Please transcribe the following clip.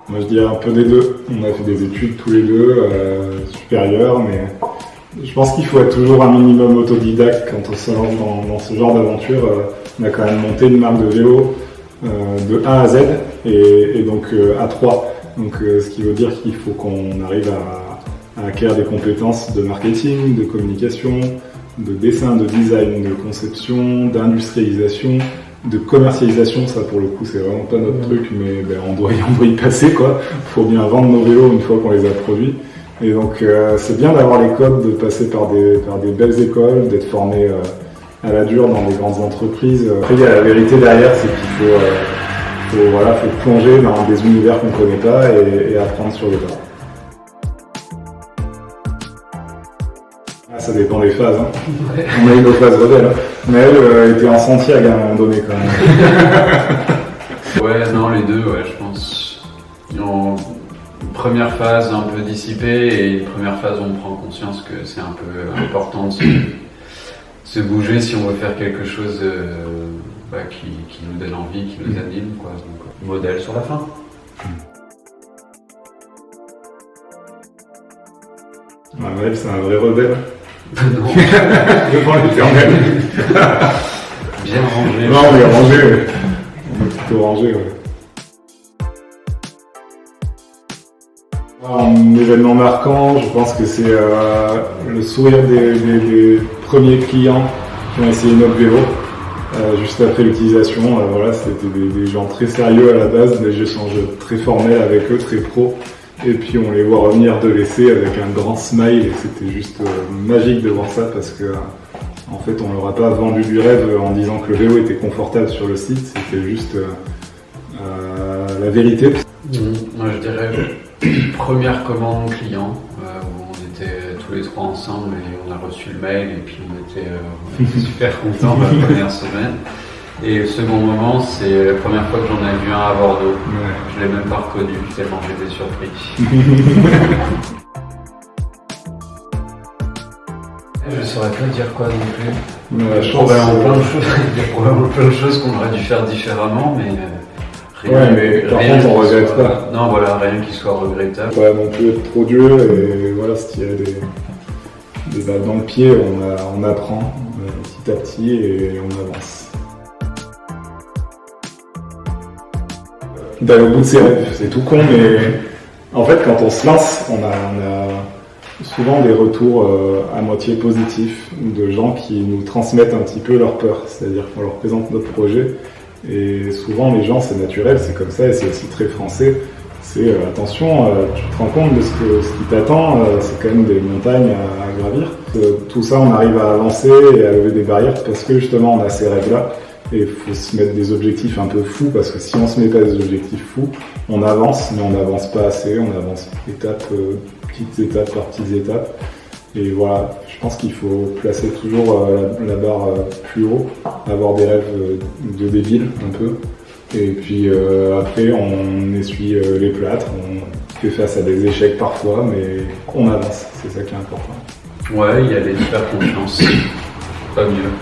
Moi je dirais un peu des deux. On a fait des études tous les deux, supérieures, mais je pense qu'il faut être toujours un minimum autodidacte quand on se lance dans ce genre d'aventure. On a quand même monté une marque de vélo de A à Z et donc à 3. Donc ce qui veut dire qu'il faut qu'on arrive à acquérir des compétences de marketing, de communication, de dessin, de design, de conception, d'industrialisation, de commercialisation. Ça pour le coup c'est vraiment pas notre truc, mais on doit y passer quoi. Faut bien vendre nos vélos une fois qu'on les a produits. Et donc c'est bien d'avoir les codes, de passer par des belles écoles, d'être formé à la dure dans des grandes entreprises. Après il y a la vérité derrière, c'est qu'il faut plonger dans des univers qu'on connaît pas et apprendre sur le tas. Ça dépend des phases. Hein. Ouais. On a eu nos phases rebelles. Hein. Mais elle était en Santiago à un moment donné quand même. Ouais, non, les deux, ouais, je pense. En première phase un peu dissipée et première phase où on prend conscience que c'est un peu important de se bouger si on veut faire quelque chose qui nous donne envie, qui nous anime, quoi. Donc, modèle sur la fin. Ouais, c'est un vrai rebelle. Non. Devant l'éternel. Bien rangé. Non, on est rangé, ouais. On est plutôt rangé, ouais. Un événement marquant, je pense que c'est le sourire des premiers clients qui ont essayé notre vélo. Juste après l'utilisation, voilà, c'était des gens très sérieux à la base, des échanges très formels avec eux, très pro. Et puis on les voit revenir de l'essai avec un grand smile et c'était juste magique de voir ça parce que en fait on leur a pas vendu du rêve en disant que le vélo était confortable sur le site, c'était juste la vérité. Moi je dirais première commande client où on était tous les trois ensemble et on a reçu le mail et puis on était super contents la première semaine. Et le second moment, c'est la première fois que j'en ai vu un à Bordeaux. Ouais. Je l'ai même pas reconnu, tellement j'étais surpris. Je saurais pas dire quoi non plus. Ouais, il y a probablement plein de choses qu'on aurait dû faire différemment, mais rien. Ouais, mais par contre, on regrette pas. Non, voilà, rien qui soit regrettable. Ouais, non plus être trop dur et voilà, se tirer des balles dans le pied, on apprend petit à petit et on avance. D'aller au bout de ses rêves, c'est tout con, mais en fait quand on se lance, on a souvent des retours à moitié positifs de gens qui nous transmettent un petit peu leur peur, c'est-à-dire qu'on leur présente notre projet et souvent les gens c'est naturel, c'est comme ça et c'est aussi très français, c'est attention, tu te rends compte de ce qui t'attend, c'est quand même des montagnes à gravir. Tout ça on arrive à avancer et à lever des barrières parce que justement on a ces rêves-là. Et il faut se mettre des objectifs un peu fous parce que si on se met pas des objectifs fous, on avance mais on n'avance pas assez, on avance petites étapes par petites étapes. Et voilà, je pense qu'il faut placer toujours la barre plus haut, avoir des rêves de débile un peu. Et puis après on essuie les plâtres, on fait face à des échecs parfois, mais on avance, c'est ça qui est important. Ouais, il y a des hyper confiance, pas mieux.